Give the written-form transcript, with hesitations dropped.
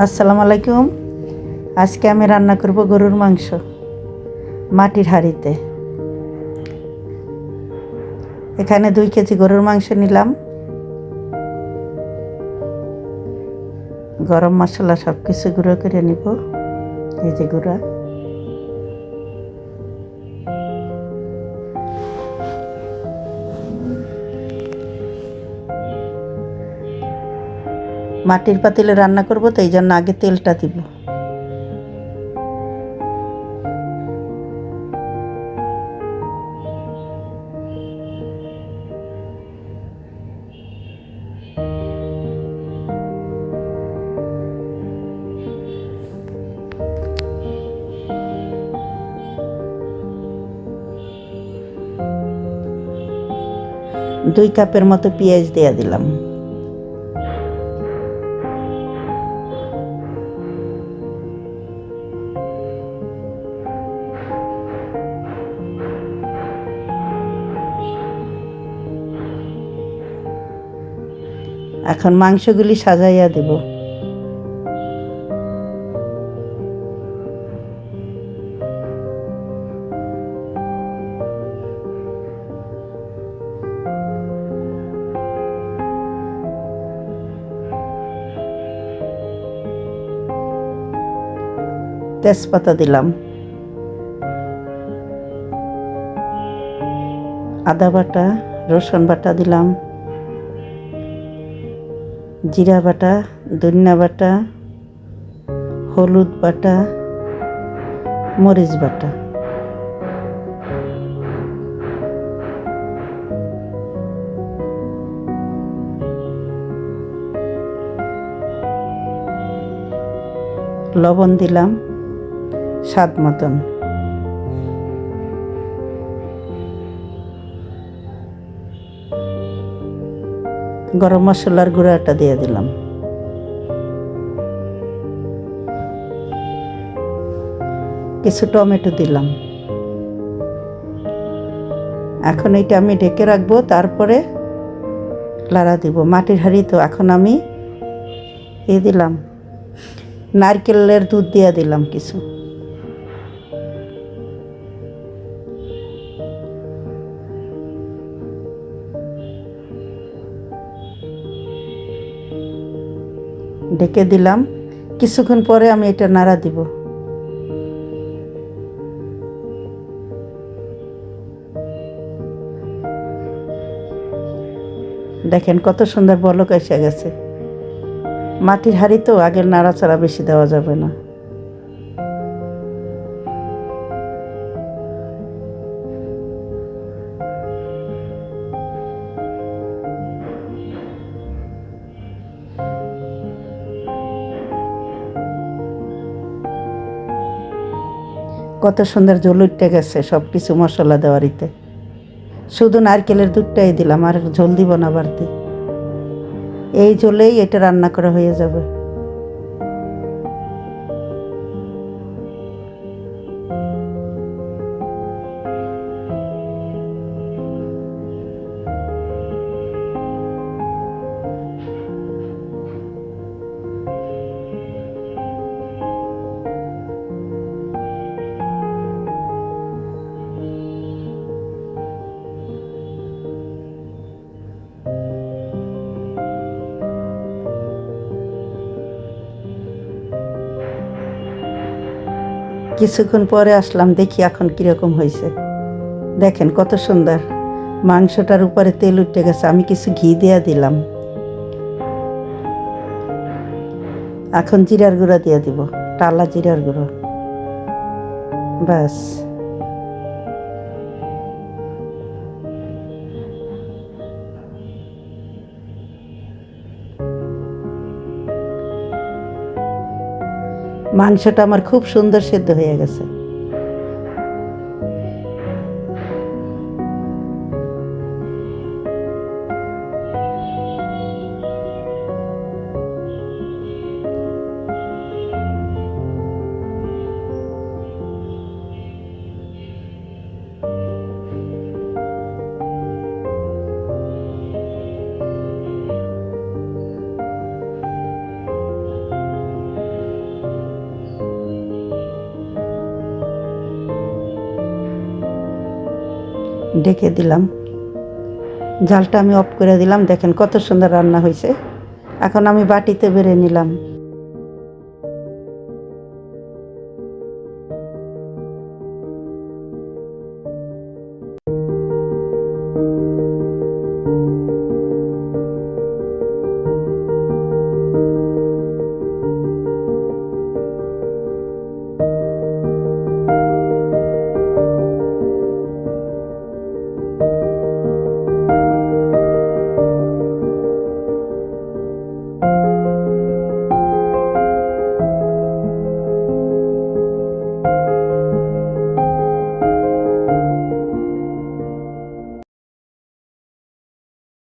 আসসালামু আলাইকুম। আজকে আমি রান্না করব গরুর মাংস মাটির হাঁড়িতে। এখানে 2 কেজি গরুর মাংস নিলাম। গরম মশলা সব কিছু গুঁড়ো করে নিব। এই যে গুঁড়া। মাটির পাতিলে রান্না করব, তো এই জন্য আগে তেলটা দিব। দুই কাপের মতো পেঁয়াজ দিয়ে দিলাম। এখন মাংসগুলি সাজাইয়া দেব। তেজপাতা দিলাম, আদা বাটা, রসুন বাটা দিলাম, জিরা বাটা, ধনিয়া বাটা, হলুদ বাটা, মরিচ বাটা। লবণ দিলাম স্বাদ মতন। গরম মশলার গুঁড়াটা দিয়ে দিলাম। কিছু টমেটো দিলাম। এখন এইটা আমি ঢেকে রাখবো, তারপরে লাড়া দিব। মাটির হাঁড়ি তো। এখন আমি দিলাম নারকেলের দুধ দিয়ে দিলাম কিছু। ঢেকে দিলাম। কিছুক্ষণ পরে আমি এটা নাড়া দিব। দেখেন কত সুন্দর বলক এসে গেছে। মাটির হাঁড়ি তো, আগের নাড়াচাড়া বেশি দেওয়া যাবে না। কত সুন্দর ঝোল উঠে গেছে সব কিছু মশলা দেওয়ারিতে। শুধু নারকেলের দুধটাই দিলাম, আর ঝোল দিব না বাড়তি। এই ঝোলেই এটা রান্না করা হয়ে যাবে। কিছুক্ষণ পরে আসলাম, দেখি এখন কীরকম হয়েছে। দেখেন কত সুন্দর মাংসটার উপরে তেল উঠে গেছে। আমি কিছু ঘি দিয়ে দিলাম। এখন জিরার গুঁড়া দিয়ে দিব, টালা জিরার গুঁড়ো। ব্যাস। মাংসটা আমার খুব সুন্দর সেদ্ধ হয়ে গেছে। ঢেকে দিলাম। জালটা আমি অফ করে দিলাম। দেখেন কত সুন্দর রান্না হয়েছে। এখন আমি বাটিতে বেড়ে নিলাম।